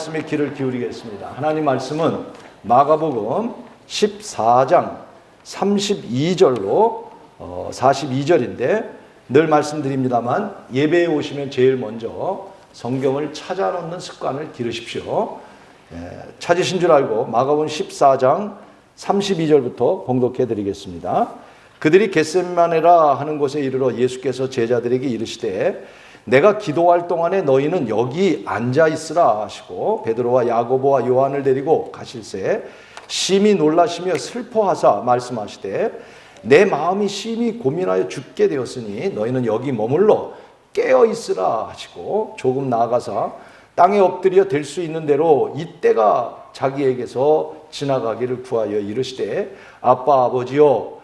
말씀에 귀를 기울이겠습니다. 하나님 말씀은 마가복음 14장 32절로 42절인데 늘 말씀드립니다만 예배에 오시면 제일 먼저 성경을 찾아놓는 습관을 기르십시오. 찾으신 줄 알고 마가복음 14장 32절부터 봉독해 드리겠습니다. 그들이 겟세마네라 하는 곳에 이르러 예수께서 제자들에게 이르시되 내가 기도할 동안에 너희는 여기 앉아 있으라 하시고 베드로와 야고보와 요한을 데리고 가실새 심히 놀라시며 슬퍼하사 말씀하시되 내 마음이 심히 고민하여 죽게 되었으니 너희는 여기 머물러 깨어 있으라 하시고 조금 나아가사 땅에 엎드려 될 수 있는 대로 이때가 자기에게서 지나가기를 구하여 이르시되 아빠 아버지여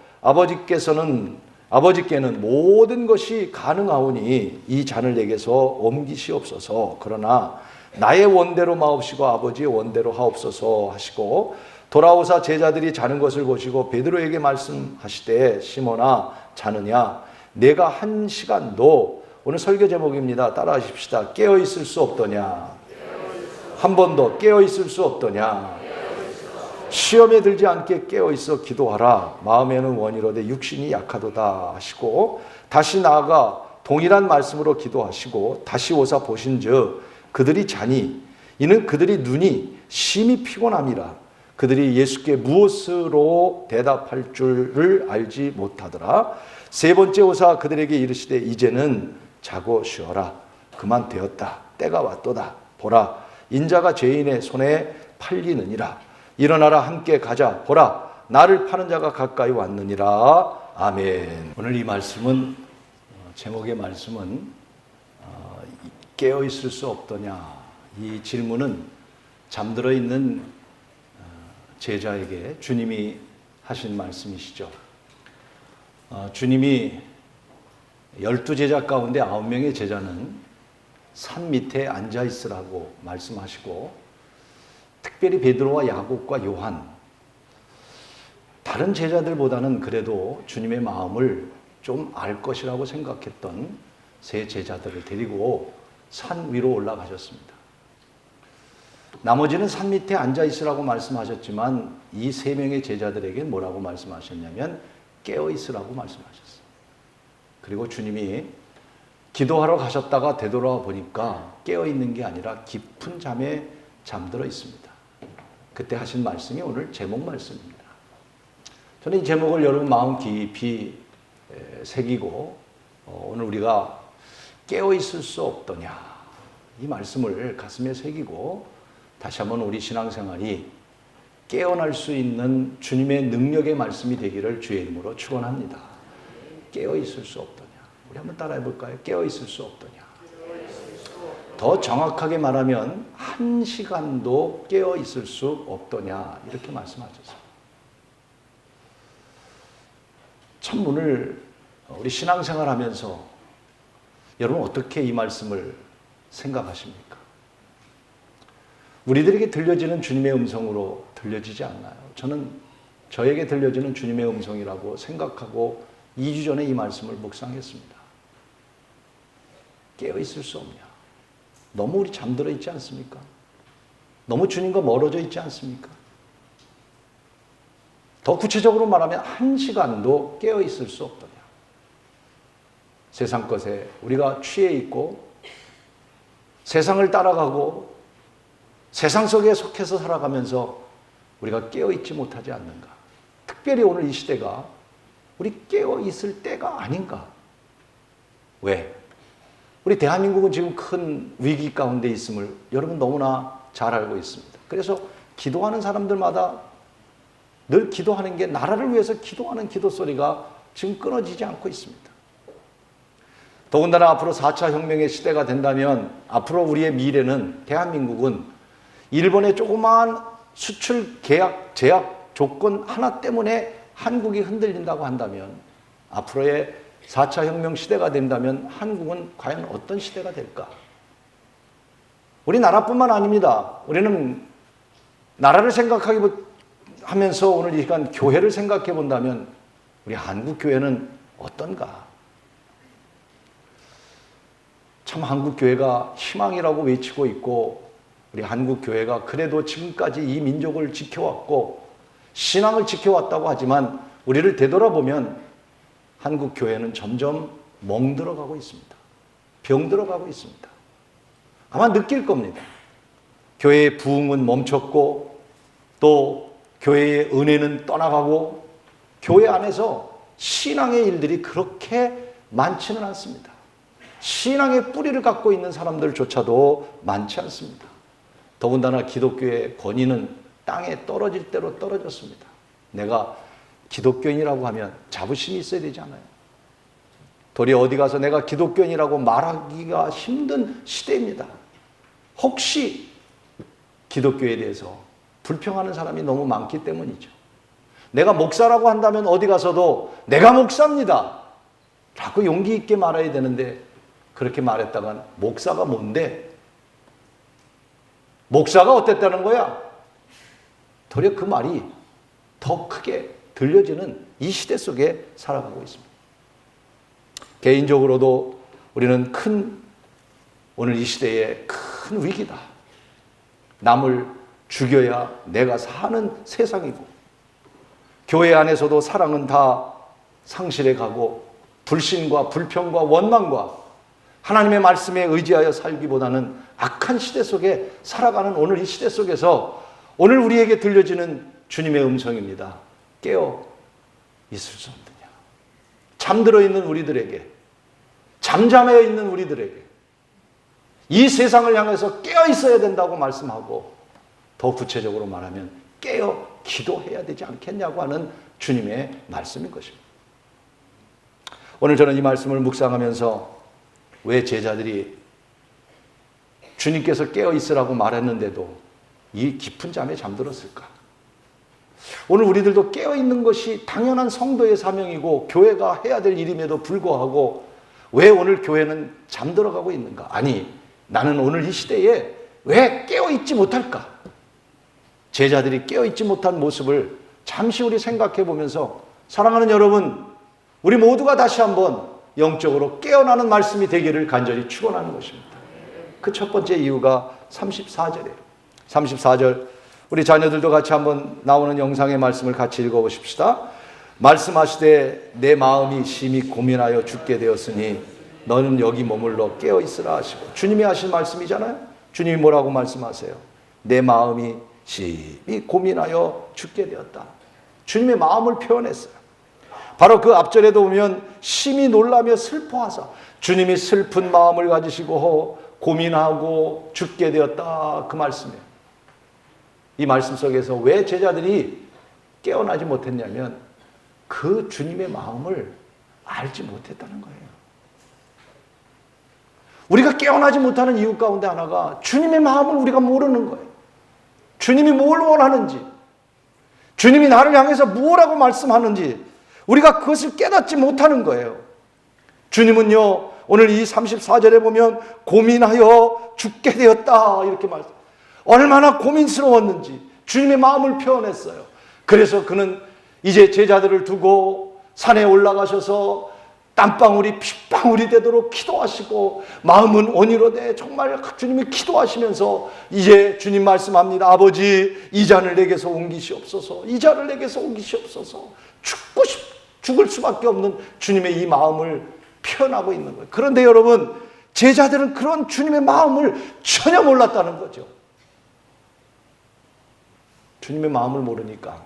아버지께는 모든 것이 가능하오니 이 잔을 내게서 옮기시옵소서. 그러나 나의 원대로 마옵시고 아버지의 원대로 하옵소서 하시고 돌아오사 제자들이 자는 것을 보시고 베드로에게 말씀하시되 시몬아 자느냐 내가 한 시간도 오늘 설교 제목입니다. 따라하십시다. 깨어 있을 수 없더냐. 한 번 더 깨어 있을 수 없더냐. 시험에 들지 않게 깨어있어 기도하라. 마음에는 원이로되 육신이 약하도다 하시고 다시 나아가 동일한 말씀으로 기도하시고 다시 오사 보신즉 그들이 자니 이는 그들이 눈이 심히 피곤함이라. 그들이 예수께 무엇으로 대답할 줄을 알지 못하더라. 세 번째 오사 그들에게 이르시되 이제는 자고 쉬어라. 그만 되었다. 때가 왔도다. 보라 인자가 죄인의 손에 팔리느니라. 일어나라 함께 가자. 보라 나를 파는 자가 가까이 왔느니라. 아멘. 오늘 이 말씀은 제목의 말씀은 깨어 있을 수 없더냐. 이 질문은 잠들어 있는 제자에게 주님이 하신 말씀이시죠. 주님이 12제자 가운데 9명의 제자는 산 밑에 앉아 있으라고 말씀하시고 특별히 베드로와 야곱과 요한 다른 제자들보다는 그래도 주님의 마음을 좀 알 것이라고 생각했던 세 제자들을 데리고 산 위로 올라가셨습니다. 나머지는 산 밑에 앉아 있으라고 말씀하셨지만 이 세 명의 제자들에게 뭐라고 말씀하셨냐면 깨어 있으라고 말씀하셨어요. 그리고 주님이 기도하러 가셨다가 되돌아와 보니까 깨어 있는 게 아니라 깊은 잠에 잠들어 있습니다. 그때 하신 말씀이 오늘 제목 말씀입니다. 저는 이 제목을 여러분 마음 깊이 새기고 오늘 우리가 깨어 있을 수 없더냐 이 말씀을 가슴에 새기고 다시 한번 우리 신앙생활이 깨어날 수 있는 주님의 능력의 말씀이 되기를 주의 이름으로 축원합니다. 깨어 있을 수 없더냐. 우리 한번 따라해 볼까요? 깨어 있을 수 없더냐. 더 정확하게 말하면 한 시간도 깨어 있을 수 없더냐 이렇게 말씀하셨습니다. 참 오늘 우리 신앙생활 하면서 여러분 어떻게 이 말씀을 생각하십니까? 우리들에게 들려지는 주님의 음성으로 들려지지 않나요? 저는 저에게 들려지는 주님의 음성이라고 생각하고 2주 전에 이 말씀을 묵상했습니다. 깨어 있을 수 없냐? 너무 우리 잠들어 있지 않습니까? 너무 주님과 멀어져 있지 않습니까? 더 구체적으로 말하면 한 시간도 깨어 있을 수 없더냐. 세상 것에 우리가 취해 있고 세상을 따라가고 세상 속에 속해서 살아가면서 우리가 깨어 있지 못하지 않는가. 특별히 오늘 이 시대가 우리 깨어 있을 때가 아닌가. 왜? 우리 대한민국은 지금 큰 위기 가운데 있음을 여러분 너무나 잘 알고 있습니다. 그래서 기도하는 사람들마다 늘 기도하는 게 나라를 위해서 기도하는 기도 소리가 지금 끊어지지 않고 있습니다. 더군다나 앞으로 4차 혁명의 시대가 된다면 앞으로 우리의 미래는 대한민국은 일본의 조그마한 수출 계약 제약 조건 하나 때문에 한국이 흔들린다고 한다면 앞으로의 4차 혁명 시대가 된다면 한국은 과연 어떤 시대가 될까? 우리 나라뿐만 아닙니다. 우리는 나라를 생각하면서 오늘 이 시간 교회를 생각해 본다면 우리 한국 교회는 어떤가? 참 한국 교회가 희망이라고 외치고 있고 우리 한국 교회가 그래도 지금까지 이 민족을 지켜왔고 신앙을 지켜왔다고 하지만 우리를 되돌아보면 한국 교회는 점점 멍들어가고 있습니다. 병들어가고 있습니다. 아마 느낄 겁니다. 교회의 부흥은 멈췄고 또 교회의 은혜는 떠나가고 교회 안에서 신앙의 일들이 그렇게 많지는 않습니다. 신앙의 뿌리를 갖고 있는 사람들조차도 많지 않습니다. 더군다나 기독교의 권위는 땅에 떨어질 대로 떨어졌습니다. 내가 기독교인이라고 하면 자부심이 있어야 되지 않아요? 도리어 어디 가서 내가 기독교인이라고 말하기가 힘든 시대입니다. 혹시 기독교에 대해서 불평하는 사람이 너무 많기 때문이죠. 내가 목사라고 한다면 어디 가서도 내가 목사입니다 라고 용기 있게 말해야 되는데 그렇게 말했다간 목사가 뭔데? 목사가 어땠다는 거야? 도리어 그 말이 더 크게 들려지는 이 시대 속에 살아가고 있습니다. 개인적으로도 우리는 오늘 이 시대에 큰 위기다. 남을 죽여야 내가 사는 세상이고 교회 안에서도 사랑은 다 상실해 가고 불신과 불평과 원망과 하나님의 말씀에 의지하여 살기보다는 악한 시대 속에 살아가는 오늘 이 시대 속에서 오늘 우리에게 들려지는 주님의 음성입니다. 깨어 있을 수 없느냐. 잠들어 있는 우리들에게, 잠잠해 있는 우리들에게 이 세상을 향해서 깨어 있어야 된다고 말씀하고 더 구체적으로 말하면 깨어 기도해야 되지 않겠냐고 하는 주님의 말씀인 것입니다. 오늘 저는 이 말씀을 묵상하면서 왜 제자들이 주님께서 깨어 있으라고 말했는데도 이 깊은 잠에 잠들었을까? 오늘 우리들도 깨어 있는 것이 당연한 성도의 사명이고 교회가 해야 될 일임에도 불구하고 왜 오늘 교회는 잠들어가고 있는가? 아니, 나는 오늘 이 시대에 왜 깨어 있지 못할까? 제자들이 깨어 있지 못한 모습을 잠시 우리 생각해 보면서 사랑하는 여러분, 우리 모두가 다시 한번 영적으로 깨어나는 말씀이 되기를 간절히 축원하는 것입니다. 그 첫 번째 이유가 34절이에요. 34절 우리 자녀들도 같이 한번 나오는 영상의 말씀을 같이 읽어보십시다. 말씀하시되 내 마음이 심히 고민하여 죽게 되었으니 너는 여기 머물러 깨어 있으라 하시고 주님이 하신 말씀이잖아요. 주님이 뭐라고 말씀하세요? 내 마음이 심히 고민하여 죽게 되었다. 주님의 마음을 표현했어요. 바로 그 앞절에도 보면 심히 놀라며 슬퍼하사 주님이 슬픈 마음을 가지시고 고민하고 죽게 되었다. 그 말씀이에요. 이 말씀 속에서 왜 제자들이 깨어나지 못했냐면 그 주님의 마음을 알지 못했다는 거예요. 우리가 깨어나지 못하는 이유 가운데 하나가 주님의 마음을 우리가 모르는 거예요. 주님이 뭘 원하는지, 주님이 나를 향해서 무엇라고 말씀하는지 우리가 그것을 깨닫지 못하는 거예요. 주님은요, 오늘 이 34절에 보면 고민하여 죽게 되었다 이렇게 말씀. 얼마나 고민스러웠는지 주님의 마음을 표현했어요. 그래서 그는 이제 제자들을 두고 산에 올라가셔서 땀방울이 핏방울이 되도록 기도하시고 마음은 원이로 돼 정말 주님이 기도하시면서 이제 주님 말씀합니다. 아버지 이 잔을 내게서 옮기시옵소서. 이 잔을 내게서 옮기시옵소서. 죽을 수밖에 없는 주님의 이 마음을 표현하고 있는 거예요. 그런데 여러분 제자들은 그런 주님의 마음을 전혀 몰랐다는 거죠. 주님의 마음을 모르니까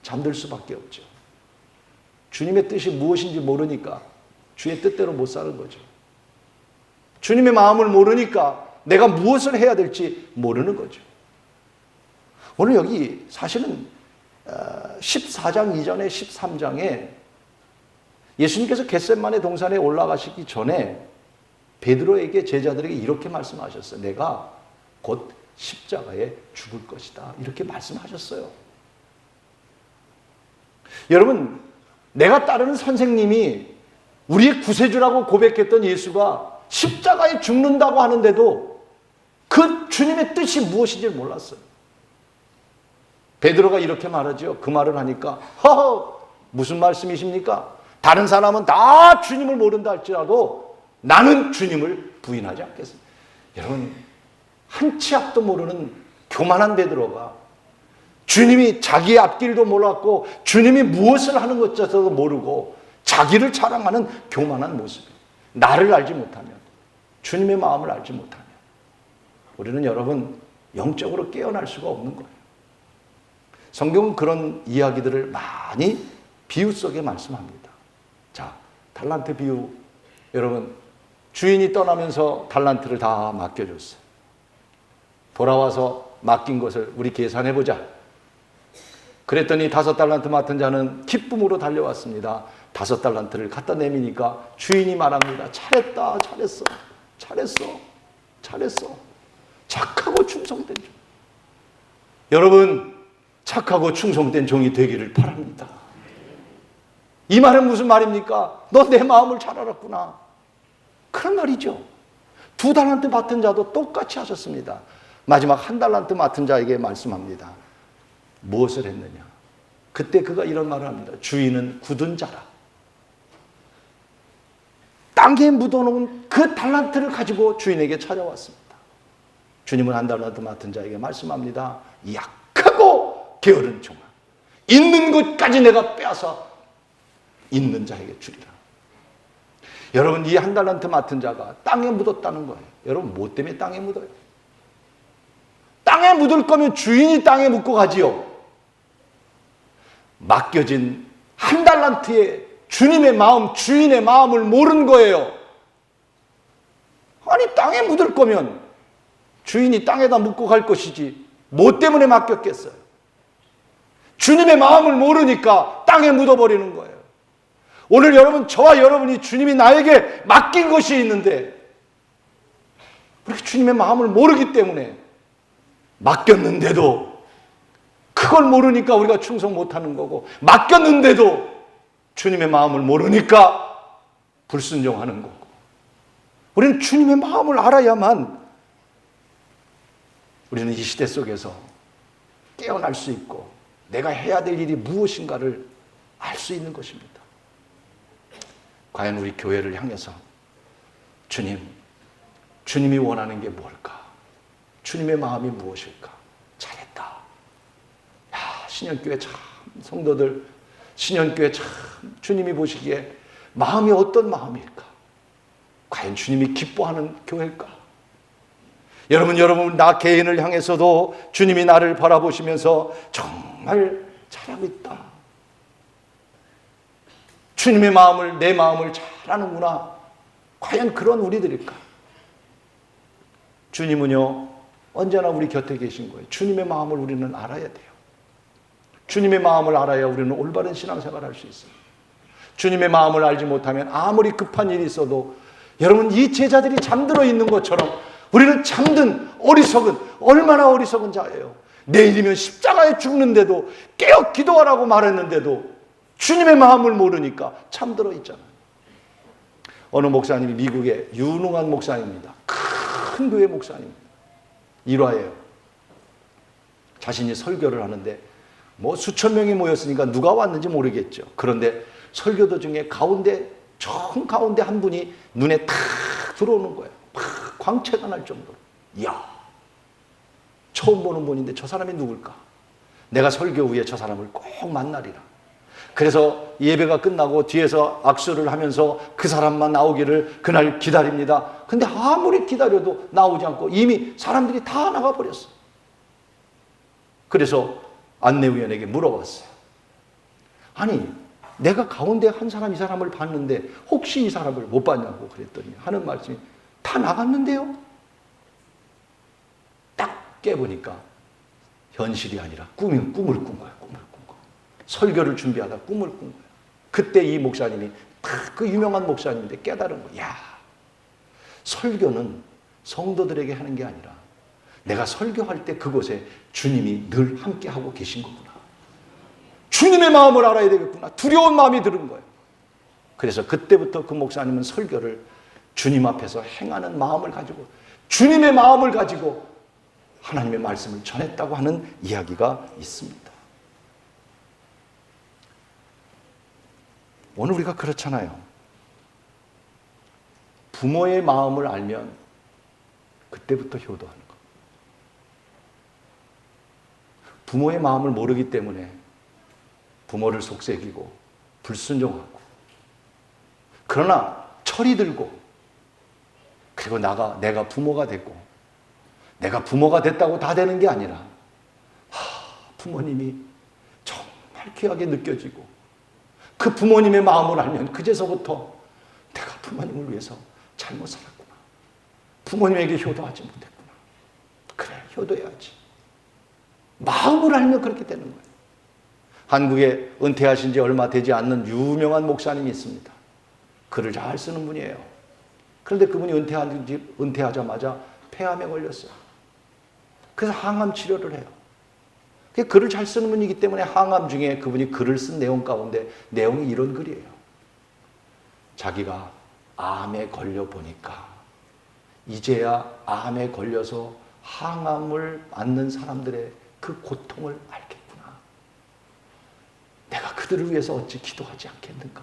잠들 수밖에 없죠. 주님의 뜻이 무엇인지 모르니까 주의 뜻대로 못 사는 거죠. 주님의 마음을 모르니까 내가 무엇을 해야 될지 모르는 거죠. 오늘 여기 사실은 14장 이전에 13장에 예수님께서 겟세마네 동산에 올라가시기 전에 베드로에게 제자들에게 이렇게 말씀하셨어요. 내가 곧 십자가에 죽을 것이다. 이렇게 말씀하셨어요. 여러분, 내가 따르는 선생님이 우리의 구세주라고 고백했던 예수가 십자가에 죽는다고 하는데도 그 주님의 뜻이 무엇인지 몰랐어요. 베드로가 이렇게 말하죠. 그 말을 하니까 허허 무슨 말씀이십니까? 다른 사람은 다 주님을 모른다 할지라도 나는 주님을 부인하지 않겠습니다. 여러분 한 치 앞도 모르는 교만한 베드로가 주님이 자기의 앞길도 몰랐고 주님이 무엇을 하는 것조차도 모르고 자기를 자랑하는 교만한 모습. 나를 알지 못하면, 주님의 마음을 알지 못하면 우리는 여러분 영적으로 깨어날 수가 없는 거예요. 성경은 그런 이야기들을 많이 비유 속에 말씀합니다. 자, 달란트 비유. 여러분, 주인이 떠나면서 달란트를 다 맡겨줬어요. 돌아와서 맡긴 것을 우리 계산해보자. 그랬더니 5달란트 맡은 자는 기쁨으로 달려왔습니다. 5달란트를 갖다 내미니까 주인이 말합니다. 잘했다, 잘했어, 잘했어, 잘했어. 착하고 충성된 종. 여러분, 착하고 충성된 종이 되기를 바랍니다. 이 말은 무슨 말입니까? 너 내 마음을 잘 알았구나. 그런 말이죠. 2달란트 맡은 자도 똑같이 하셨습니다. 마지막 1달란트 맡은 자에게 말씀합니다. 무엇을 했느냐? 그때 그가 이런 말을 합니다. 주인은 굳은 자라. 땅에 묻어놓은 그 달란트를 가지고 주인에게 찾아왔습니다. 주님은 1달란트 맡은 자에게 말씀합니다. 약하고 게으른 종아, 있는 것까지 내가 빼앗아 있는 자에게 주리라. 여러분, 이 1달란트 맡은 자가 땅에 묻었다는 거예요. 여러분, 뭐 때문에 땅에 묻어요? 땅에 묻을 거면 주인이 땅에 묻고 가지요. 맡겨진 1달란트의 주님의 마음, 주인의 마음을 모르는 거예요. 아니, 땅에 묻을 거면 주인이 땅에다 묻고 갈 것이지 뭐 때문에 맡겼겠어요? 주님의 마음을 모르니까 땅에 묻어버리는 거예요. 오늘 여러분, 저와 여러분이 주님이 나에게 맡긴 것이 있는데 우리가 주님의 마음을 모르기 때문에 맡겼는데도 그걸 모르니까 우리가 충성 못하는 거고, 맡겼는데도 주님의 마음을 모르니까 불순종하는 거고. 우리는 주님의 마음을 알아야만 우리는 이 시대 속에서 깨어날 수 있고 내가 해야 될 일이 무엇인가를 알 수 있는 것입니다. 과연 우리 교회를 향해서 주님이 원하는 게 뭘까? 주님의 마음이 무엇일까? 잘했다. 야, 신현교회 참, 성도들, 신현교회 참 주님이 보시기에 마음이 어떤 마음일까? 과연 주님이 기뻐하는 교회일까? 여러분, 나 개인을 향해서도 주님이 나를 바라보시면서 정말 잘하고 있다. 주님의 마음을, 내 마음을 잘 아는구나. 과연 그런 우리들일까? 주님은요, 언제나 우리 곁에 계신 거예요. 주님의 마음을 우리는 알아야 돼요. 주님의 마음을 알아야 우리는 올바른 신앙생활을 할 수 있어요. 주님의 마음을 알지 못하면 아무리 급한 일이 있어도, 여러분, 이 제자들이 잠들어 있는 것처럼 우리는 잠든 어리석은, 얼마나 어리석은 자예요. 내일이면 십자가에 죽는데도, 깨어 기도하라고 말했는데도 주님의 마음을 모르니까 잠들어 있잖아요. 어느 목사님이, 미국의 유능한 목사입니다. 큰 교회 목사입니다. 일화예요. 자신이 설교를 하는데 뭐 수천 명이 모였으니까 누가 왔는지 모르겠죠. 그런데 설교 도중에 정 가운데 한 분이 눈에 탁 들어오는 거예요. 막 광채가 날 정도로. 이야, 처음 보는 분인데 저 사람이 누굴까? 내가 설교 후에 저 사람을 꼭 만나리라. 그래서 예배가 끝나고 뒤에서 악수를 하면서 그 사람만 나오기를 그날 기다립니다. 근데 아무리 기다려도 나오지 않고 이미 사람들이 다 나가버렸어요. 그래서 안내위원에게 물어봤어요. 아니, 내가 가운데 한 사람, 이 사람을 봤는데 혹시 이 사람을 못 봤냐고 그랬더니 하는 말씀이, 다 나갔는데요? 딱 깨보니까 현실이 아니라 꿈을 꾼 거야. 꿈을 꾼 거. 설교를 준비하다 꿈을 꾼 거야. 그때 이 목사님이, 그 유명한 목사님인데 깨달은 거야. 야, 설교는 성도들에게 하는 게 아니라 내가 설교할 때 그곳에 주님이 늘 함께하고 계신 거구나. 주님의 마음을 알아야 되겠구나. 두려운 마음이 드는 거예요. 그래서 그때부터 그 목사님은 설교를 주님 앞에서 행하는 마음을 가지고, 주님의 마음을 가지고 하나님의 말씀을 전했다고 하는 이야기가 있습니다. 오늘 우리가 그렇잖아요. 부모의 마음을 알면 그때부터 효도하는 거. 부모의 마음을 모르기 때문에 부모를 속삭이고 불순종하고, 그러나 철이 들고, 그리고 내가 부모가 됐고, 내가 부모가 됐다고 다 되는 게 아니라 부모님이 정말 귀하게 느껴지고, 그 부모님의 마음을 알면 그제서부터 내가 부모님을 위해서 잘못 살았구나, 부모님에게 효도하지 못했구나, 그래 효도해야지, 마음을 알면 그렇게 되는 거예요. 한국에 은퇴하신 지 얼마 되지 않는 유명한 목사님이 있습니다. 글을 잘 쓰는 분이에요. 그런데 그분이 은퇴하자마자 폐암에 걸렸어요. 그래서 항암 치료를 해요. 글을 잘 쓰는 분이기 때문에 항암 중에 그분이 글을 쓴 내용 가운데 내용이 이런 글이에요. 자기가 암에 걸려 보니까 이제야 암에 걸려서 항암을 앓는 사람들의 그 고통을 알겠구나. 내가 그들을 위해서 어찌 기도하지 않겠는가.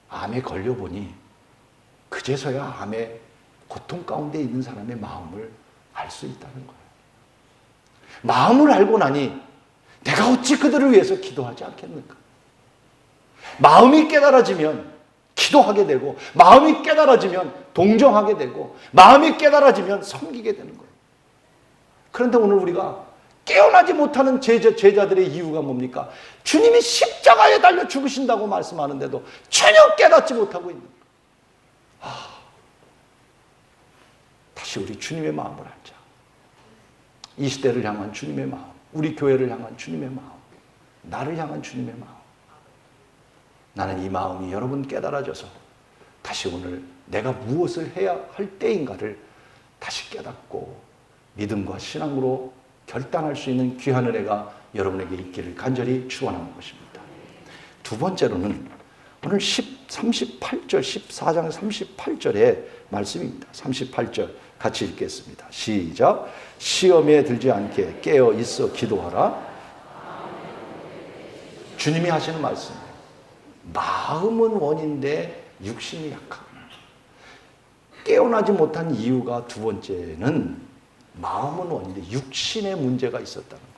암에 걸려 보니 그제서야 암의 고통 가운데 있는 사람의 마음을 알 수 있다는 거예요. 마음을 알고 나니 내가 어찌 그들을 위해서 기도하지 않겠는가. 마음이 깨달아지면 기도하게 되고, 마음이 깨달아지면 동정하게 되고, 마음이 깨달아지면 섬기게 되는 거예요. 그런데 오늘 우리가 깨어나지 못하는 제자들의 이유가 뭡니까? 주님이 십자가에 달려 죽으신다고 말씀하는데도 전혀 깨닫지 못하고 있는 거예요. 다시 우리 주님의 마음을 알자. 이 시대를 향한 주님의 마음, 우리 교회를 향한 주님의 마음, 나를 향한 주님의 마음. 나는 이 마음이 여러분 깨달아져서 다시 오늘 내가 무엇을 해야 할 때인가를 다시 깨닫고 믿음과 신앙으로 결단할 수 있는 귀한 은혜가 여러분에게 있기를 간절히 축원하는 것입니다. 두 번째로는 오늘 38절, 14장 38절의 말씀입니다. 38절 같이 읽겠습니다. 시작. 시험에 들지 않게 깨어 있어 기도하라. 주님이 하시는 말씀이에요. 마음은 원인데 육신이 약함. 깨어나지 못한 이유가 두 번째는 마음은 원인데 육신의 문제가 있었다는 거예요.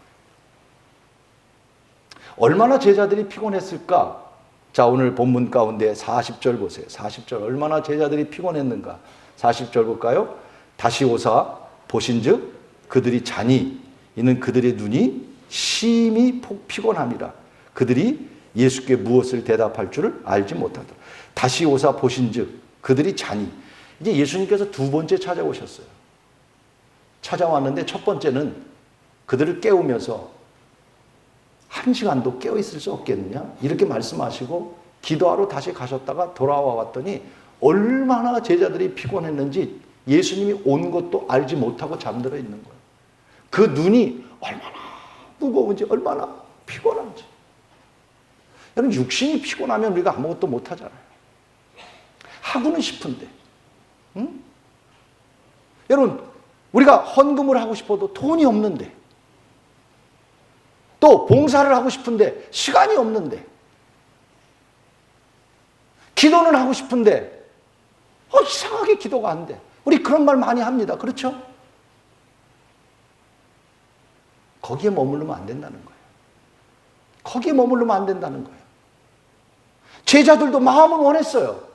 얼마나 제자들이 피곤했을까? 자, 오늘 본문 가운데 40절 보세요. 40절 얼마나 제자들이 피곤했는가? 40절 볼까요? 다시 오사 보신즉 그들이 잔이 있는 그들의 눈이 심히 피곤함이라. 그들이 예수께 무엇을 대답할 줄을 알지 못하더라. 다시 오사 보신즉 그들이 잔이. 이제 예수님께서 두 번째 찾아오셨어요. 찾아왔는데 첫 번째는 그들을 깨우면서 한 시간도 깨어있을 수 없겠느냐? 이렇게 말씀하시고 기도하러 다시 가셨다가 돌아와 왔더니 얼마나 제자들이 피곤했는지 예수님이 온 것도 알지 못하고 잠들어 있는 거예요. 그 눈이 얼마나 무거운지, 얼마나 피곤한지. 여러분, 육신이 피곤하면 우리가 아무것도 못하잖아요. 하고는 싶은데. 응? 여러분, 우리가 헌금을 하고 싶어도 돈이 없는데, 또 봉사를 하고 싶은데 시간이 없는데, 기도는 하고 싶은데 이상하게 기도가 안 돼. 우리 그런 말 많이 합니다. 그렇죠? 거기에 머무르면 안 된다는 거예요. 거기에 머무르면 안 된다는 거예요. 제자들도 마음은 원했어요.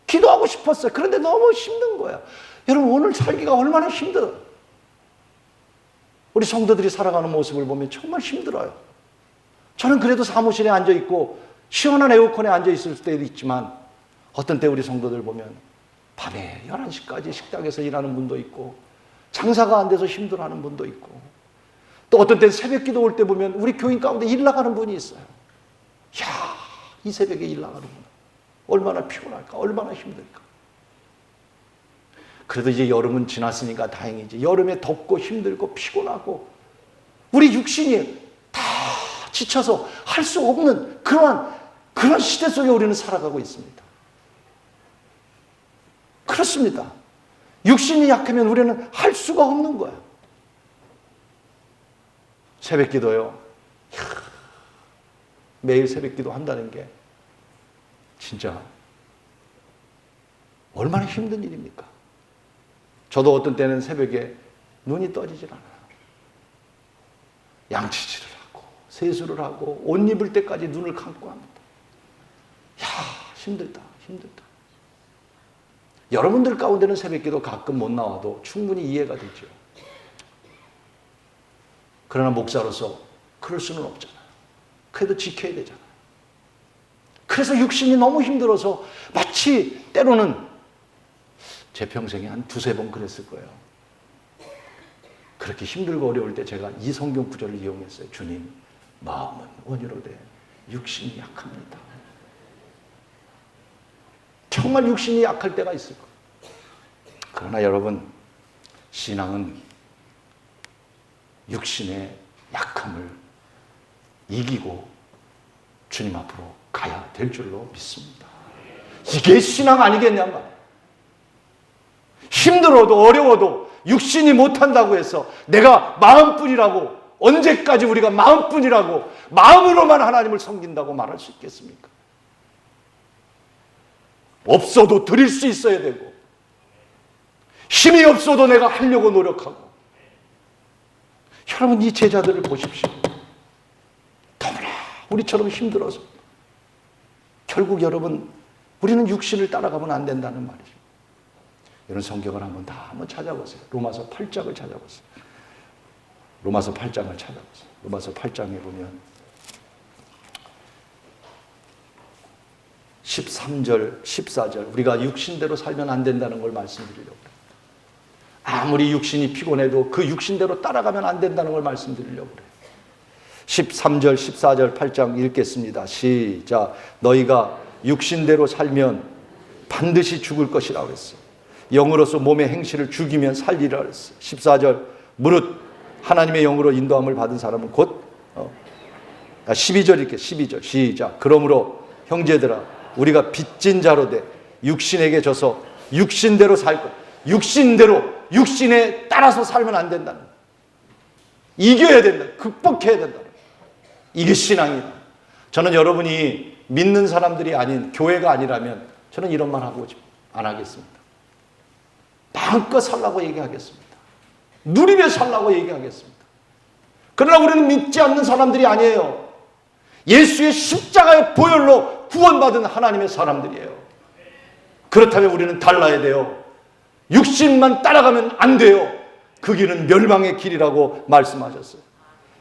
기도하고 싶었어요. 그런데 너무 힘든 거예요. 여러분, 오늘 살기가 얼마나 힘들어요. 우리 성도들이 살아가는 모습을 보면 정말 힘들어요. 저는 그래도 사무실에 앉아있고 시원한 에어컨에 앉아있을 때도 있지만 어떤 때 우리 성도들 보면 밤에 11시까지 식당에서 일하는 분도 있고 장사가 안 돼서 힘들어하는 분도 있고 또 어떤 때는 새벽 기도 올 때 보면 우리 교인 가운데 일 나가는 분이 있어요. 이야, 이 새벽에 일 나가는 분 얼마나 피곤할까, 얼마나 힘들까. 그래도 이제 여름은 지났으니까 다행이지. 여름에 덥고 힘들고 피곤하고 우리 육신이 다 지쳐서 할 수 없는 그런 시대 속에 우리는 살아가고 있습니다. 그렇습니다. 육신이 약하면 우리는 할 수가 없는 거예요. 새벽 기도요. 매일 새벽 기도 한다는 게 진짜 얼마나 힘든 일입니까? 저도 어떤 때는 새벽에 눈이 떠지질 않아요. 양치질을 하고 세수를 하고 옷 입을 때까지 눈을 감고 합니다. 야, 힘들다. 여러분들 가운데는 새벽기도 가끔 못 나와도 충분히 이해가 되죠. 그러나 목사로서 그럴 수는 없잖아요. 그래도 지켜야 되잖아요. 그래서 육신이 너무 힘들어서 마치 때로는 제 평생에 한 두세 번 그랬을 거예요. 그렇게 힘들고 어려울 때 제가 이 성경 구절을 이용했어요. 주님, 마음은 온유로되 육신이 약합니다. 정말 육신이 약할 때가 있을 거예요. 그러나 여러분, 신앙은 육신의 약함을 이기고 주님 앞으로 가야 될 줄로 믿습니다. 이게 신앙 아니겠냐 말이에요. 힘들어도 어려워도 육신이 못한다고 해서 내가 마음뿐이라고, 언제까지 우리가 마음뿐이라고 마음으로만 하나님을 섬긴다고 말할 수 있겠습니까? 없어도 드릴 수 있어야 되고, 힘이 없어도 내가 하려고 노력하고. 여러분, 이 제자들을 보십시오. 너무나 우리처럼 힘들어서. 결국 여러분, 우리는 육신을 따라가면 안 된다는 말이죠. 이런 성경을 한번 찾아보세요. 로마서 8장을 찾아보세요. 로마서 8장을 찾아보세요. 로마서 8장에 보면 13절, 14절, 우리가 육신대로 살면 안 된다는 걸 말씀드리려고 해요. 아무리 육신이 피곤해도 그 육신대로 따라가면 안 된다는 걸 말씀드리려고 해요. 13절, 14절, 8장 읽겠습니다. 시작. 너희가 육신대로 살면 반드시 죽을 것이라고 했어. 영으로서 몸의 행실을 죽이면 살리라 그랬어. 14절. 무릇 하나님의 영으로 인도함을 받은 사람은 곧 12절 읽게. 12절. 시작. 그러므로 형제들아, 우리가 빚진 자로 돼 육신에게 져서 육신대로 살 것. 육신대로, 육신에 따라서 살면 안 된다는 거예요. 이겨야 된다. 극복해야 된다. 이게 신앙이다. 저는 여러분이 믿는 사람들이 아닌, 교회가 아니라면 저는 이런 말 하고 안 하겠습니다. 마음껏 살라고 얘기하겠습니다. 누리며 살라고 얘기하겠습니다. 그러나 우리는 믿지 않는 사람들이 아니에요. 예수의 십자가의 보혈로 구원받은 하나님의 사람들이에요. 그렇다면 우리는 달라야 돼요. 육신만 따라가면 안 돼요. 그 길은 멸망의 길이라고 말씀하셨어요.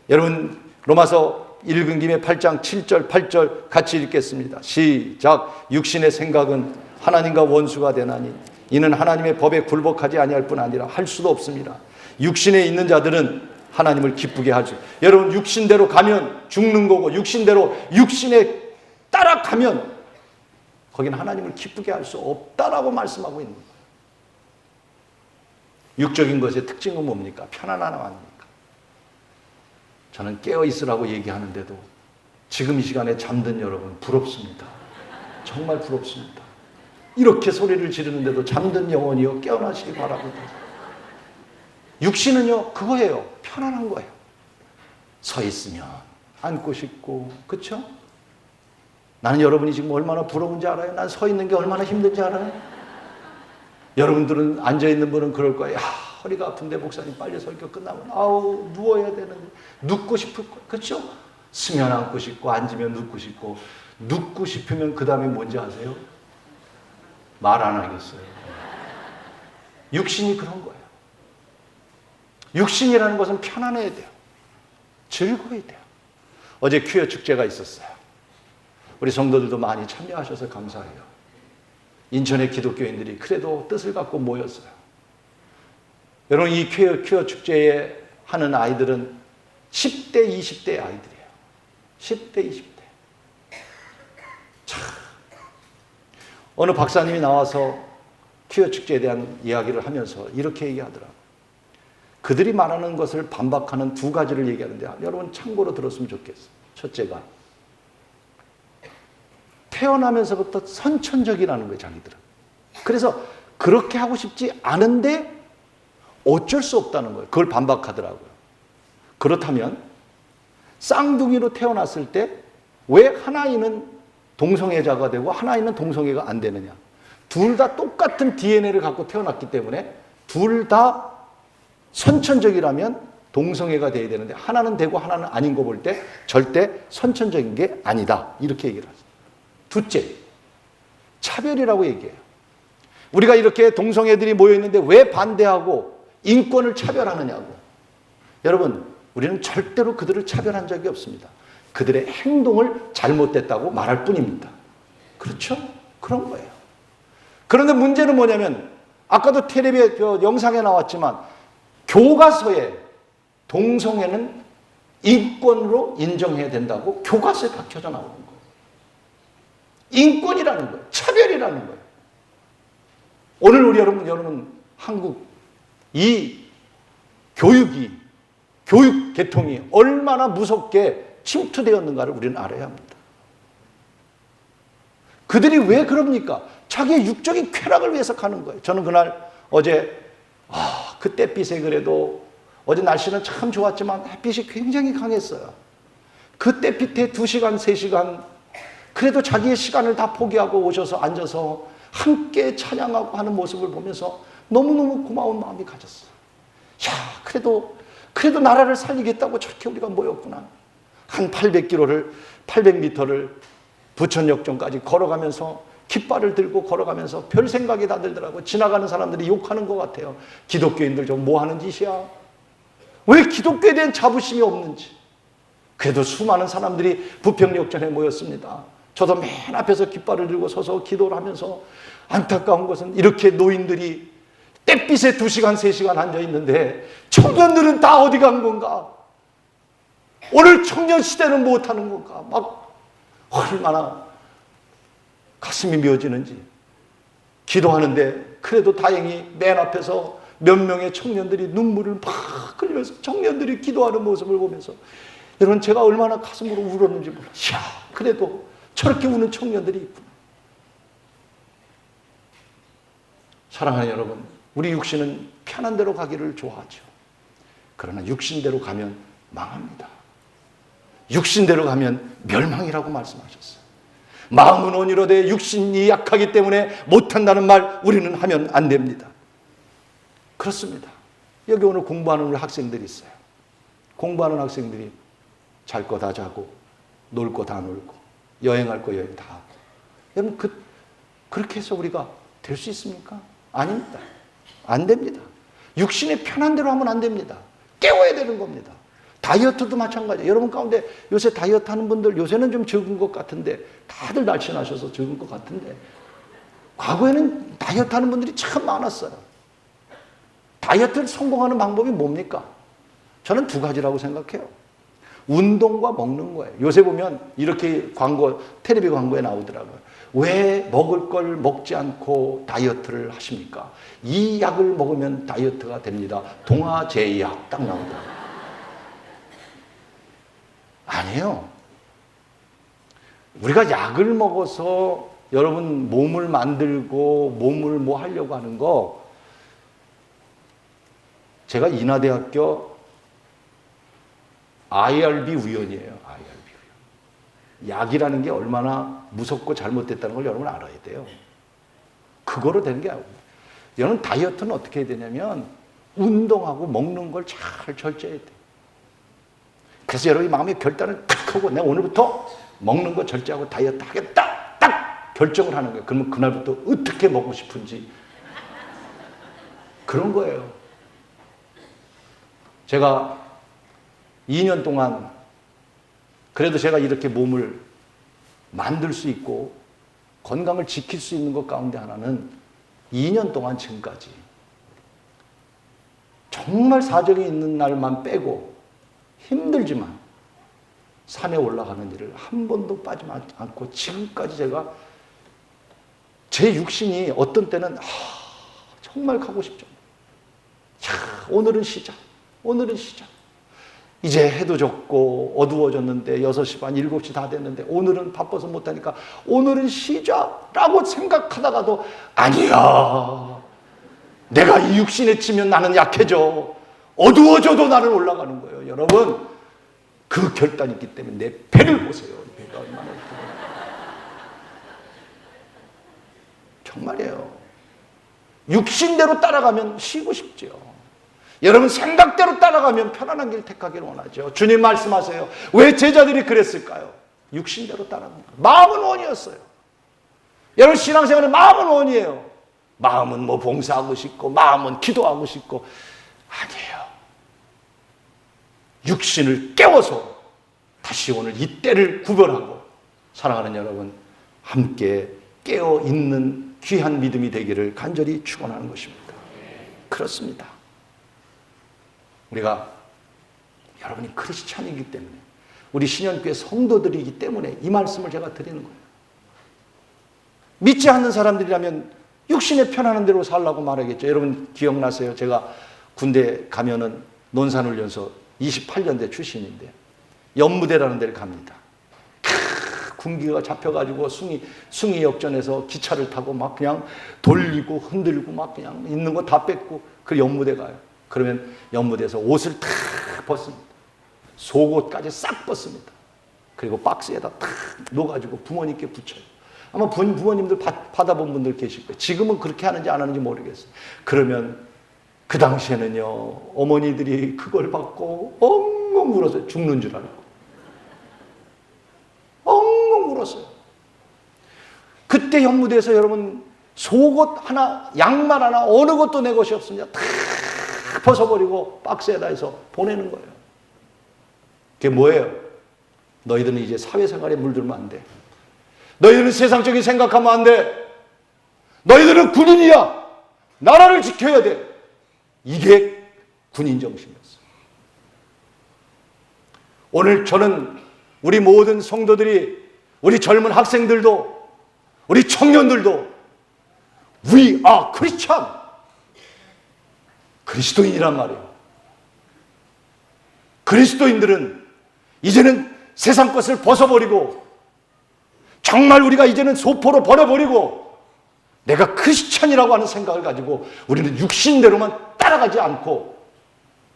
여러분, 로마서 읽은 김에 8장 7절 8절 같이 읽겠습니다. 시작. 육신의 생각은 하나님과 원수가 되나니 이는 하나님의 법에 굴복하지 아니할 뿐 아니라 할 수도 없습니다. 육신에 있는 자들은 하나님을 기쁘게 하죠. 여러분, 육신대로 가면 죽는 거고, 육신에 따라가면 거기는 하나님을 기쁘게 할 수 없다라고 말씀하고 있는 거예요. 육적인 것의 특징은 뭡니까? 편안함 아닙니까? 저는 깨어있으라고 얘기하는데도 지금 이 시간에 잠든 여러분 부럽습니다. 정말 부럽습니다. 이렇게 소리를 지르는데도 잠든 영혼이요 깨어나시기 바랍니다. 육신은요 그거예요. 편안한 거예요. 서 있으면 앉고 싶고, 그렇죠? 나는 여러분이 지금 얼마나 부러운지 알아요? 난 서 있는 게 얼마나 힘든지 알아요? 여러분들은 앉아있는 분은 그럴 거예요. 허리가 아픈데 목사님 빨리 설교 끝나면 아우 누워야 되는데, 눕고 싶을 거예요. 그렇죠? 쓰면 앉고 싶고 앉으면 눕고 싶고, 눕고 싶으면 그 다음에 뭔지 아세요? 말 안 하겠어요. 육신이 그런 거예요. 육신이라는 것은 편안해야 돼요. 즐거워야 돼요. 어제 퀴어 축제가 있었어요. 우리 성도들도 많이 참여하셔서 감사해요. 인천의 기독교인들이 그래도 뜻을 갖고 모였어요. 여러분, 이 퀴어 축제에 하는 아이들은 10대, 20대 아이들이에요. 10대, 20대. 참. 어느 박사님이 나와서 퀴어 축제에 대한 이야기를 하면서 이렇게 얘기하더라고요. 그들이 말하는 것을 반박하는 두 가지를 얘기하는데, 여러분 참고로 들었으면 좋겠어요. 첫째가 태어나면서부터 선천적이라는 거예요, 자기들은. 그래서 그렇게 하고 싶지 않은데 어쩔 수 없다는 거예요. 그걸 반박하더라고요. 그렇다면 쌍둥이로 태어났을 때 왜 하나이는 동성애자가 되고 하나이는 동성애가 안 되느냐? 둘 다 똑같은 DNA를 갖고 태어났기 때문에 둘 다 선천적이라면 동성애가 돼야 되는데 하나는 되고 하나는 아닌 거 볼 때 절대 선천적인 게 아니다. 이렇게 얘기를 하죠. 둘째, 차별이라고 얘기해요. 우리가 이렇게 동성애들이 모여있는데 왜 반대하고 인권을 차별하느냐고. 여러분, 우리는 절대로 그들을 차별한 적이 없습니다. 그들의 행동을 잘못됐다고 말할 뿐입니다. 그렇죠? 그런 거예요. 그런데 문제는 뭐냐면 아까도 텔레비에 영상에 나왔지만 교과서에 동성애는 인권으로 인정해야 된다고 교과서에 박혀져 나오는 거예요. 인권이라는 거예요. 차별이라는 거예요. 오늘 우리 여러분 한국 이 교육 계통이 얼마나 무섭게 침투되었는가를 우리는 알아야 합니다. 그들이 왜 그럽니까? 자기의 육적인 쾌락을 위해서 가는 거예요. 저는 그날 어제 그 햇빛에 그래도 어제 날씨는 참 좋았지만 햇빛이 굉장히 강했어요. 그 햇빛에 2시간, 3시간 그래도 자기의 시간을 다 포기하고 오셔서 앉아서 함께 찬양하고 하는 모습을 보면서 너무너무 고마운 마음이 가졌어요. 야, 그래도 나라를 살리겠다고 저렇게 우리가 모였구나. 한 800m를 부천역정까지 걸어가면서 깃발을 들고 걸어가면서 별 생각이 다 들더라고요. 지나가는 사람들이 욕하는 것 같아요. 기독교인들 좀 뭐 하는 짓이야? 왜 기독교에 대한 자부심이 없는지. 그래도 수많은 사람들이 부평역전에 모였습니다. 저도 맨 앞에서 깃발을 들고 서서 기도를 하면서 안타까운 것은 이렇게 노인들이 햇빛에 2시간, 3시간 앉아 있는데 청년들은 다 어디 간 건가? 오늘 청년 시대는 못하는 건가? 막 얼마나 가슴이 미어지는지. 기도하는데 그래도 다행히 맨 앞에서 몇 명의 청년들이 눈물을 막 흘리면서 청년들이 기도하는 모습을 보면서 여러분 제가 얼마나 가슴으로 울었는지 몰라요. 이야, 그래도 저렇게 우는 청년들이 있구나. 사랑하는 여러분, 우리 육신은 편한 대로 가기를 좋아하죠. 그러나 육신대로 가면 망합니다. 육신대로 가면 멸망이라고 말씀하셨어요. 마음은 온유로되 육신이 약하기 때문에 못한다는 말 우리는 하면 안 됩니다. 그렇습니다. 여기 오늘 공부하는 우리 학생들이 있어요. 공부하는 학생들이 잘 거 다 자고 놀 거 다 놀고 여행할 거 여행 다 하고. 여러분 그렇게 해서 우리가 될 수 있습니까? 아닙니다. 안 됩니다. 육신의 편한 대로 하면 안 됩니다. 깨워야 되는 겁니다. 다이어트도 마찬가지예요. 여러분 가운데 요새 다이어트 하는 분들 요새는 좀 적은 것 같은데 다들 날씬하셔서 적은 것 같은데 과거에는 다이어트 하는 분들이 참 많았어요. 다이어트를 성공하는 방법이 뭡니까? 저는 2가지라고 생각해요. 운동과 먹는 거예요. 요새 보면 이렇게 텔레비 광고에 나오더라고요. 왜 먹을 걸 먹지 않고 다이어트를 하십니까? 이 약을 먹으면 다이어트가 됩니다. 동아제약 딱 나오더라고요. 아니에요. 우리가 약을 먹어서 여러분 몸을 만들고 몸을 뭐 하려고 하는 거, 제가 인하대학교 IRB 위원이에요. IRB 위원. 약이라는 게 얼마나 무섭고 잘못됐다는 걸 여러분 알아야 돼요. 그거로 되는 게 아니고. 여러분 다이어트는 어떻게 해야 되냐면 운동하고 먹는 걸 잘 절제해야 돼요. 그래서 여러분이 마음에 결단을 딱 하고 내가 오늘부터 먹는 거 절제하고 다이어트 하겠다 딱 결정을 하는 거예요. 그러면 그날부터 어떻게 먹고 싶은지 그런 거예요. 제가 2년 동안 그래도 제가 이렇게 몸을 만들 수 있고 건강을 지킬 수 있는 것 가운데 하나는 2년 동안 지금까지 정말 사정이 있는 날만 빼고 힘들지만 산에 올라가는 일을 한 번도 빠지지 않고 지금까지 제가 제 육신이 어떤 때는 정말 가고 싶죠. 오늘은 쉬자. 이제 해도 졌고 어두워졌는데 6시 반, 7시 다 됐는데 오늘은 바빠서 못하니까 오늘은 쉬자라고 생각하다가도 아니야. 내가 이 육신에 치면 나는 약해져. 어두워져도 나는 올라가는 거예요. 여러분 그 결단이 있기 때문에 내 배를 보세요. 배가 얼마나 정말이에요. 육신대로 따라가면 쉬고 싶죠. 여러분 생각대로 따라가면 편안한 길 택하기를 원하죠. 주님 말씀하세요. 왜 제자들이 그랬을까요? 육신대로 따라갑니다. 마음은 원이었어요. 여러분 신앙생활은 마음은 원이에요. 마음은 뭐 봉사하고 싶고 마음은 기도하고 싶고 아니에요. 육신을 깨워서 다시 오늘 이 때를 구별하고 사랑하는 여러분 함께 깨어있는 귀한 믿음이 되기를 간절히 축원하는 것입니다. 그렇습니다. 우리가 여러분이 크리스찬이기 때문에 우리 신현교회 성도들이기 때문에 이 말씀을 제가 드리는 거예요. 믿지 않는 사람들이라면 육신의 편안한 대로 살라고 말하겠죠. 여러분 기억나세요? 제가 군대 가면은 논산훈련소 28년대 출신인데 연무대라는 데를 갑니다. 군기가 잡혀가지고 숭이 역전에서 기차를 타고 막 그냥 돌리고 흔들고 막 그냥 있는 거 다 뺏고 그 연무대 가요. 그러면 연무대에서 옷을 탁 벗습니다. 속옷까지 싹 벗습니다. 그리고 박스에다 탁 넣어가지고 부모님께 붙여요. 아마 부모님들 받아본 분들 계실 거예요. 지금은 그렇게 하는지 안 하는지 모르겠어요. 그러면 그 당시에는요 어머니들이 그걸 받고 엉엉 울었어요. 죽는 줄 알고 엉엉 울었어요. 그때 연무대에서 여러분 속옷 하나 양말 하나 어느 것도 내 것이 없습니다. 다 벗어버리고 박스에다 해서 보내는 거예요. 그게 뭐예요? 너희들은 이제 사회생활에 물들면 안 돼. 너희들은 세상적인 생각하면 안 돼. 너희들은 군인이야. 나라를 지켜야 돼. 이게 군인 정신이었어요. 오늘 저는 우리 모든 성도들이 우리 젊은 학생들도 우리 청년들도 We are Christian. 그리스도인이란 말이에요. 그리스도인들은 이제는 세상 것을 벗어버리고 정말 우리가 이제는 소포로 버려버리고 내가 크리스찬이라고 하는 생각을 가지고 우리는 육신대로만 따라가지 않고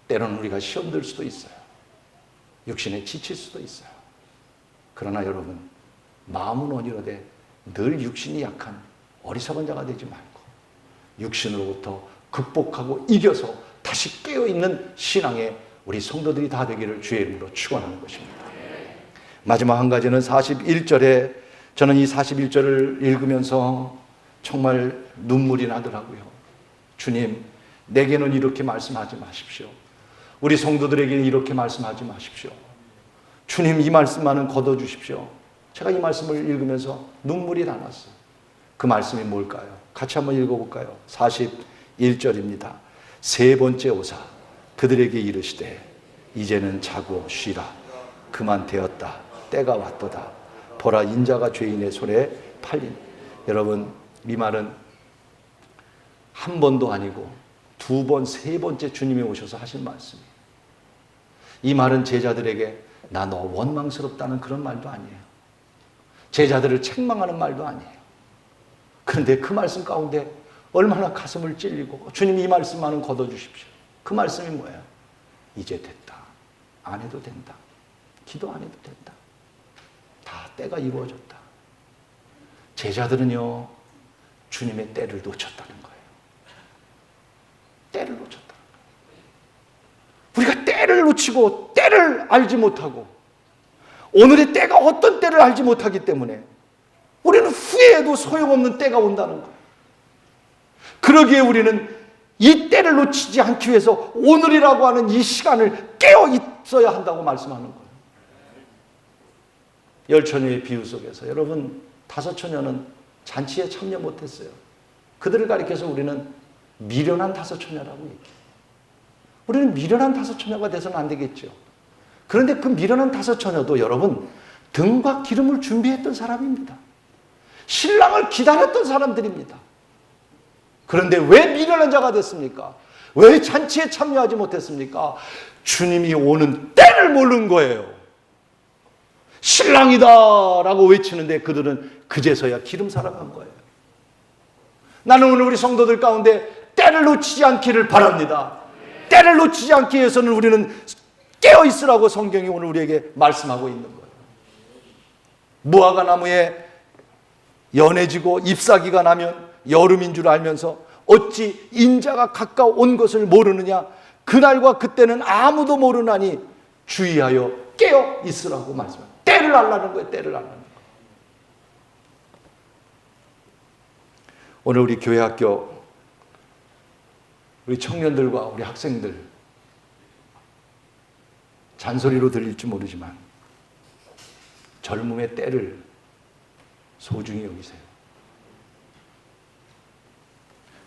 때로는 우리가 시험 들 수도 있어요. 육신에 지칠 수도 있어요. 그러나 여러분 마음은 원이로되 늘 육신이 약한 어리석은 자가 되지 말고 육신으로부터 극복하고 이겨서 다시 깨어있는 신앙의 우리 성도들이 다 되기를 주의 이름으로 축원하는 것입니다. 마지막 한 가지는 41절에 저는 이 41절을 읽으면서 정말 눈물이 나더라고요. 주님, 내게는 이렇게 말씀하지 마십시오. 우리 성도들에게는 이렇게 말씀하지 마십시오. 주님, 이 말씀만은 걷어주십시오. 제가 이 말씀을 읽으면서 눈물이 나왔어요. 그 말씀이 뭘까요? 같이 한번 읽어볼까요? 41절입니다. 세 번째 오사 그들에게 이르시되 이제는 자고 쉬라. 그만 되었다. 때가 왔도다. 보라 인자가 죄인의 손에 팔린. 여러분 이 말은 한 번도 아니고 두 번, 세 번째 주님이 오셔서 하신 말씀이에요. 이 말은 제자들에게 나 너 원망스럽다는 그런 말도 아니에요. 제자들을 책망하는 말도 아니에요. 그런데 그 말씀 가운데 얼마나 가슴을 찔리고 주님 이 말씀만은 걷어주십시오. 그 말씀이 뭐예요? 이제 됐다. 안 해도 된다. 기도 안 해도 된다. 다 때가 이루어졌다. 제자들은요 주님의 때를 놓쳤다는 거예요. 때를 놓쳤다는 거예요. 우리가 때를 놓치고 때를 알지 못하고 오늘의 때가 어떤 때를 알지 못하기 때문에 우리는 후회해도 소용없는 때가 온다는 거예요. 그러기에 우리는 이 때를 놓치지 않기 위해서 오늘이라고 하는 이 시간을 깨어 있어야 한다고 말씀하는 거예요. 열처녀의 비유 속에서 여러분 다섯 처녀는 잔치에 참여 못했어요. 그들을 가리켜서 우리는 미련한 다섯 처녀라고 얘기해요. 우리는 미련한 다섯 처녀가 돼서는 안 되겠죠. 그런데 그 미련한 다섯 처녀도 여러분 등과 기름을 준비했던 사람입니다. 신랑을 기다렸던 사람들입니다. 그런데 왜 미련한 자가 됐습니까? 왜 잔치에 참여하지 못했습니까? 주님이 오는 때를 모르는 거예요. 신랑이다 라고 외치는데 그들은 그제서야 기름 살아간 거예요. 나는 오늘 우리 성도들 가운데 때를 놓치지 않기를 바랍니다. 때를 놓치지 않기 위해서는 우리는 깨어있으라고 성경이 오늘 우리에게 말씀하고 있는 거예요. 무화과 나무에 연해지고 잎사귀가 나면 여름인 줄 알면서 어찌 인자가 가까운 것을 모르느냐. 그날과 그때는 아무도 모르나니 주의하여 깨어 있으라고 말씀합니다. 때를 알라는 거예요. 때를 알라는 거예요. 오늘 우리 교회 학교 우리 청년들과 우리 학생들 잔소리로 들릴지 모르지만 젊음의 때를 소중히 여기세요.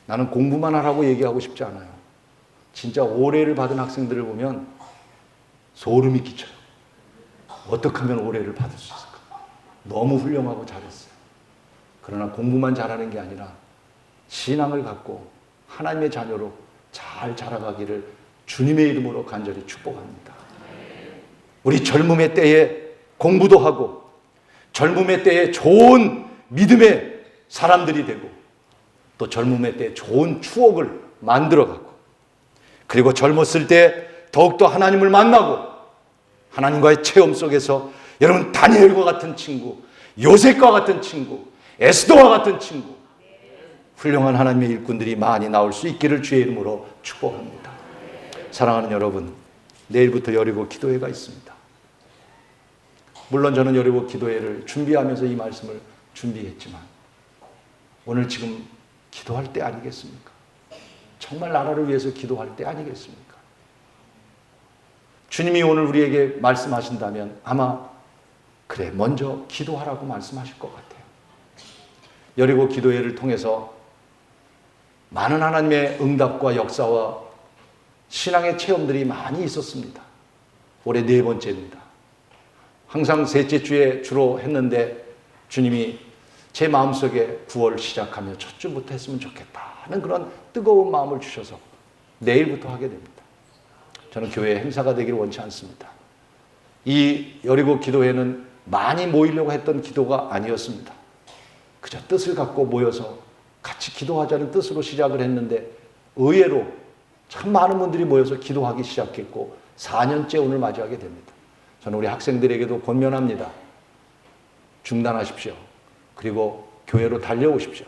나는 공부만 하라고 얘기하고 싶지 않아요. 진짜 올해를 받은 학생들을 보면 소름이 끼쳐요. 어떻게 하면 올해를 받을 수 있을까? 너무 훌륭하고 잘했어요. 그러나 공부만 잘하는 게 아니라 신앙을 갖고 하나님의 자녀로 잘 자라가기를 주님의 이름으로 간절히 축복합니다. 우리 젊음의 때에 공부도 하고 젊음의 때에 좋은 믿음의 사람들이 되고 또 젊음의 때에 좋은 추억을 만들어가고 그리고 젊었을 때 더욱더 하나님을 만나고 하나님과의 체험 속에서 여러분 다니엘과 같은 친구, 요셉과 같은 친구, 에스더와 같은 친구 훌륭한 하나님의 일꾼들이 많이 나올 수 있기를 주의 이름으로 축복합니다. 사랑하는 여러분, 내일부터 여리고 기도회가 있습니다. 물론 저는 여리고 기도회를 준비하면서 이 말씀을 준비했지만 오늘 지금 기도할 때 아니겠습니까? 정말 나라를 위해서 기도할 때 아니겠습니까? 주님이 오늘 우리에게 말씀하신다면 아마 그래 먼저 기도하라고 말씀하실 것 같아요. 여리고 기도회를 통해서 많은 하나님의 응답과 역사와 신앙의 체험들이 많이 있었습니다. 올해 4번째입니다. 항상 셋째 주에 주로 했는데 주님이 제 마음속에 9월 시작하며 첫 주부터 했으면 좋겠다 하는 그런 뜨거운 마음을 주셔서 내일부터 하게 됩니다. 저는 교회 행사가 되기를 원치 않습니다. 이 여리고 기도회는 많이 모이려고 했던 기도가 아니었습니다. 그저 뜻을 갖고 모여서 같이 기도하자는 뜻으로 시작을 했는데 의외로 참 많은 분들이 모여서 기도하기 시작했고 4년째 오늘 맞이하게 됩니다. 저는 우리 학생들에게도 권면합니다. 중단하십시오. 그리고 교회로 달려오십시오.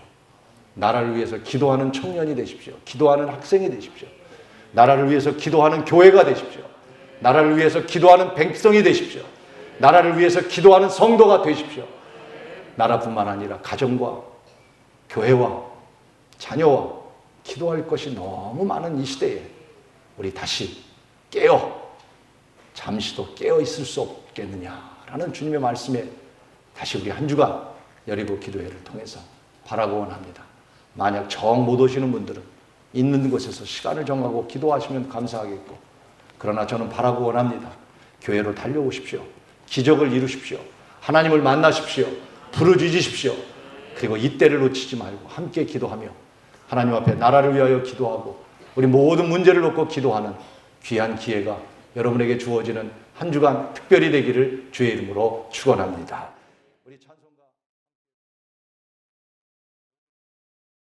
나라를 위해서 기도하는 청년이 되십시오. 기도하는 학생이 되십시오. 나라를 위해서 기도하는 교회가 되십시오. 나라를 위해서 기도하는 백성이 되십시오. 나라를 위해서 기도하는 성도가 되십시오. 나라뿐만 아니라 가정과 교회와 자녀와 기도할 것이 너무 많은 이 시대에 우리 다시 잠시도 깨어 있을 수 없겠느냐라는 주님의 말씀에 다시 우리 한 주간 여리고 기도회를 통해서 바라고 원합니다. 만약 정 못 오시는 분들은 있는 곳에서 시간을 정하고 기도하시면 감사하겠고 그러나 저는 바라고 원합니다. 교회로 달려오십시오. 기적을 이루십시오. 하나님을 만나십시오. 부르짖으십시오. 그리고 이때를 놓치지 말고 함께 기도하며 하나님 앞에 나라를 위하여 기도하고 우리 모든 문제를 놓고 기도하는 귀한 기회가 여러분에게 주어지는 한 주간 특별히 되기를 주의 이름으로 축원합니다.